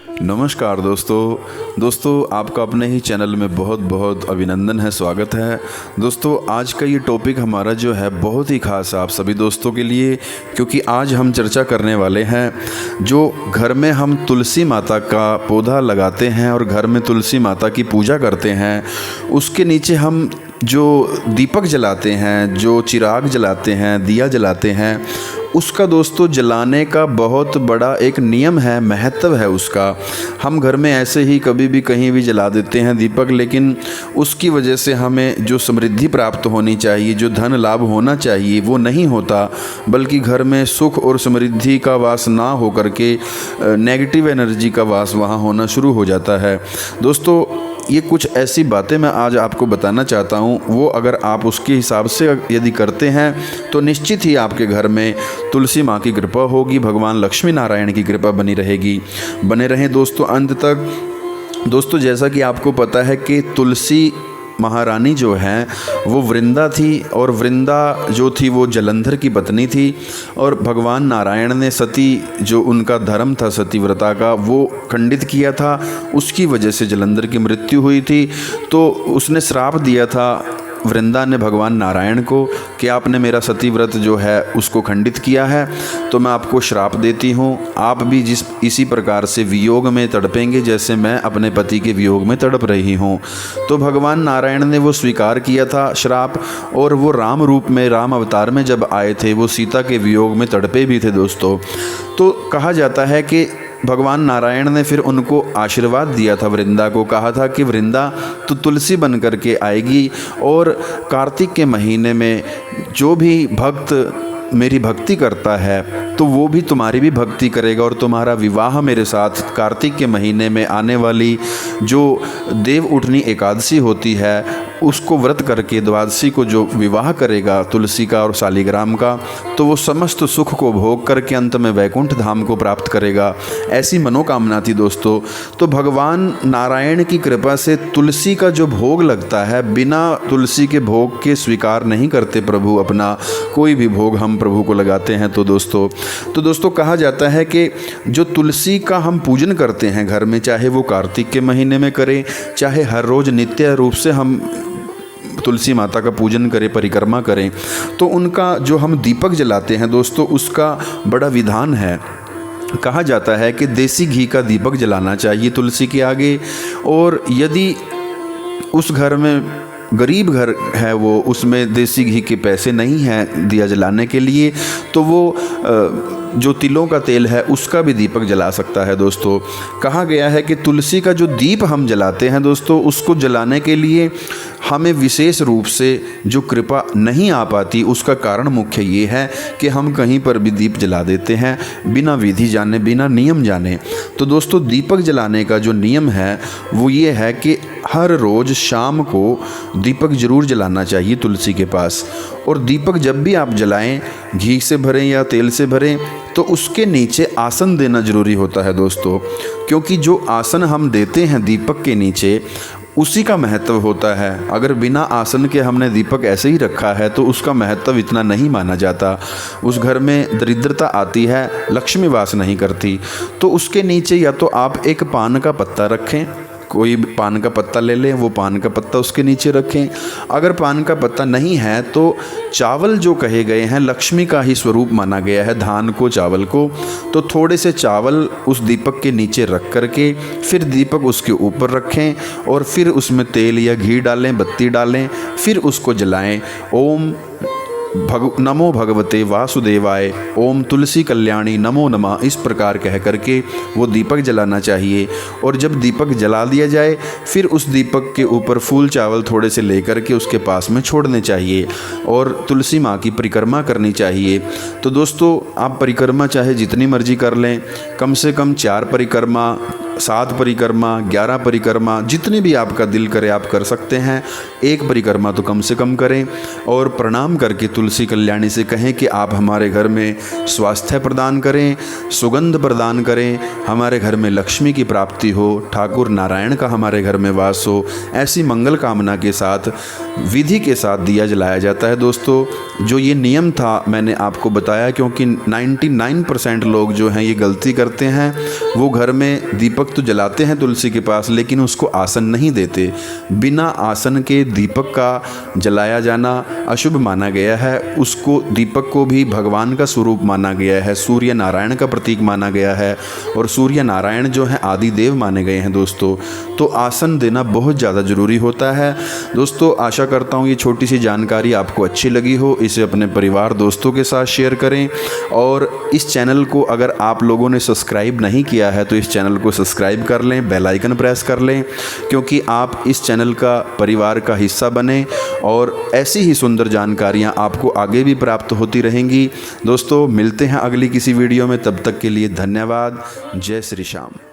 नमस्कार दोस्तों आपका अपने ही चैनल में बहुत बहुत अभिनंदन है, स्वागत है। दोस्तों आज का ये टॉपिक हमारा जो है बहुत ही खास है आप सभी दोस्तों के लिए, क्योंकि आज हम चर्चा करने वाले हैं जो घर में हम तुलसी माता का पौधा लगाते हैं और घर में तुलसी माता की पूजा करते हैं, उसके नीचे हम जो दीपक जलाते हैं, जो चिराग जलाते हैं, दिया जलाते हैं, उसका दोस्तों जलाने का बहुत बड़ा एक नियम है, महत्व है उसका। हम घर में ऐसे ही कभी भी कहीं भी जला देते हैं दीपक, लेकिन उसकी वजह से हमें जो समृद्धि प्राप्त होनी चाहिए, जो धन लाभ होना चाहिए, वो नहीं होता, बल्कि घर में सुख और समृद्धि का वास ना हो करके नेगेटिव एनर्जी का वास वहाँ होना शुरू हो जाता है। दोस्तों ये कुछ ऐसी बातें मैं आज आपको बताना चाहता हूँ, वो अगर आप उसके हिसाब से यदि करते हैं तो निश्चित ही आपके घर में तुलसी माँ की कृपा होगी, भगवान लक्ष्मी नारायण की कृपा बनी रहेगी। बने रहें दोस्तों अंत तक। दोस्तों जैसा कि आपको पता है कि तुलसी महारानी जो हैं वो वृंदा थी, और वृंदा जो थी वो जलंधर की पत्नी थी, और भगवान नारायण ने सती जो उनका धर्म था सतीव्रता का वो खंडित किया था, उसकी वजह से जलंधर की मृत्यु हुई थी। तो उसने श्राप दिया था वृंदा ने भगवान नारायण को कि आपने मेरा सती व्रत जो है उसको खंडित किया है, तो मैं आपको श्राप देती हूँ। आप भी इसी प्रकार से वियोग में तड़पेंगे जैसे मैं अपने पति के वियोग में तड़प रही हूँ। तो भगवान नारायण ने वो स्वीकार किया था श्राप, और वो राम रूप में, राम अवतार में जब आए थे वो सीता के वियोग में तड़पे भी थे दोस्तों। तो कहा जाता है कि भगवान नारायण ने फिर उनको आशीर्वाद दिया था, वृंदा को कहा था कि वृंदा तो तुलसी बन करके आएगी, और कार्तिक के महीने में जो भी भक्त मेरी भक्ति करता है तो वो भी तुम्हारी भी भक्ति करेगा, और तुम्हारा विवाह मेरे साथ कार्तिक के महीने में आने वाली जो देव उठनी एकादशी होती है उसको व्रत करके द्वादशी को जो विवाह करेगा तुलसी का और शालिग्राम का, तो वो समस्त सुख को भोग करके अंत में वैकुंठ धाम को प्राप्त करेगा। ऐसी मनोकामना थी दोस्तों। तो भगवान नारायण की कृपा से तुलसी का जो भोग लगता है, बिना तुलसी के भोग के स्वीकार नहीं करते प्रभु अपना कोई भी भोग हम प्रभु को लगाते हैं। तो दोस्तों कहा जाता है कि जो तुलसी का हम पूजन करते हैं घर में, चाहे वो कार्तिक के महीने में करें, चाहे हर रोज़ नित्य रूप से हम तुलसी माता का पूजन करें, परिक्रमा करें, तो उनका जो हम दीपक जलाते हैं दोस्तों उसका बड़ा विधान है। कहा जाता है कि देसी घी का दीपक जलाना चाहिए तुलसी के आगे, और यदि उस घर में गरीब घर है वो, उसमें देसी घी के पैसे नहीं हैं दिया जलाने के लिए, तो वो जो तिलों का तेल है उसका भी दीपक जला सकता है दोस्तों। कहा गया है कि तुलसी का जो दीप हम जलाते हैं दोस्तों, उसको जलाने के लिए हमें विशेष रूप से जो कृपा नहीं आ पाती, उसका कारण मुख्य ये है कि हम कहीं पर भी दीप जला देते हैं बिना विधि जाने, बिना नियम जाने। तो दोस्तों दीपक जलाने का जो नियम है वो ये है कि हर रोज़ शाम को दीपक ज़रूर जलाना चाहिए तुलसी के पास, और दीपक जब भी आप जलाएं, घी से भरें या तेल से भरें, तो उसके नीचे आसन देना ज़रूरी होता है दोस्तों, क्योंकि जो आसन हम देते हैं दीपक के नीचे उसी का महत्व होता है। अगर बिना आसन के हमने दीपक ऐसे ही रखा है तो उसका महत्व इतना नहीं माना जाता, उस घर में दरिद्रता आती है, लक्ष्मी वास नहीं करती। तो उसके नीचे या तो आप एक पान का पत्ता रखें, कोई पान का पत्ता ले लें, वो पान का पत्ता उसके नीचे रखें। अगर पान का पत्ता नहीं है तो चावल जो कहे गए हैं, लक्ष्मी का ही स्वरूप माना गया है धान को, चावल को, तो थोड़े से चावल उस दीपक के नीचे रख करके फिर दीपक उसके ऊपर रखें, और फिर उसमें तेल या घी डालें, बत्ती डालें, फिर उसको जलाएं। ओम नमो भगवते वासुदेवाय, ओम तुलसी कल्याणी नमो नमः, इस प्रकार कह करके वो दीपक जलाना चाहिए। और जब दीपक जला दिया जाए फिर उस दीपक के ऊपर फूल चावल थोड़े से लेकर के उसके पास में छोड़ने चाहिए, और तुलसी माँ की परिक्रमा करनी चाहिए। तो दोस्तों आप परिक्रमा चाहे जितनी मर्जी कर लें, कम से कम 4 परिक्रमा, 7 परिक्रमा, 11 परिक्रमा, जितनी भी आपका दिल करे आप कर सकते हैं। एक परिक्रमा तो कम से कम करें, और प्रणाम करके तुलसी कल्याणी से कहें कि आप हमारे घर में स्वास्थ्य प्रदान करें, सुगंध प्रदान करें, हमारे घर में लक्ष्मी की प्राप्ति हो, ठाकुर नारायण का हमारे घर में वास हो। ऐसी मंगल कामना के साथ विधि के साथ दिया जलाया जाता है दोस्तों। जो ये नियम था मैंने आपको बताया, क्योंकि 99% लोग जो हैं ये गलती करते हैं, वो घर में दीपक दीपक तो जलाते हैं तुलसी के पास, लेकिन उसको आसन नहीं देते। बिना आसन के दीपक का जलाया जाना अशुभ माना गया है। उसको दीपक को भी भगवान का स्वरूप माना गया है, सूर्य नारायण का प्रतीक माना गया है, और सूर्य नारायण जो हैं आदि देव माने गए हैं दोस्तों। तो आसन देना बहुत ज़्यादा ज़रूरी होता है दोस्तों। आशा करता हूँ ये छोटी सी जानकारी आपको अच्छी लगी हो। इसे अपने परिवार दोस्तों के साथ शेयर करें, और इस चैनल को अगर आप लोगों ने सब्सक्राइब नहीं किया है तो इस चैनल को सब्सक्राइब कर लें, बेल आइकन प्रेस कर लें, क्योंकि आप इस चैनल का परिवार का हिस्सा बने और ऐसी ही सुंदर जानकारियां आपको आगे भी प्राप्त होती रहेंगी। दोस्तों मिलते हैं अगली किसी वीडियो में, तब तक के लिए धन्यवाद। जय श्री श्याम।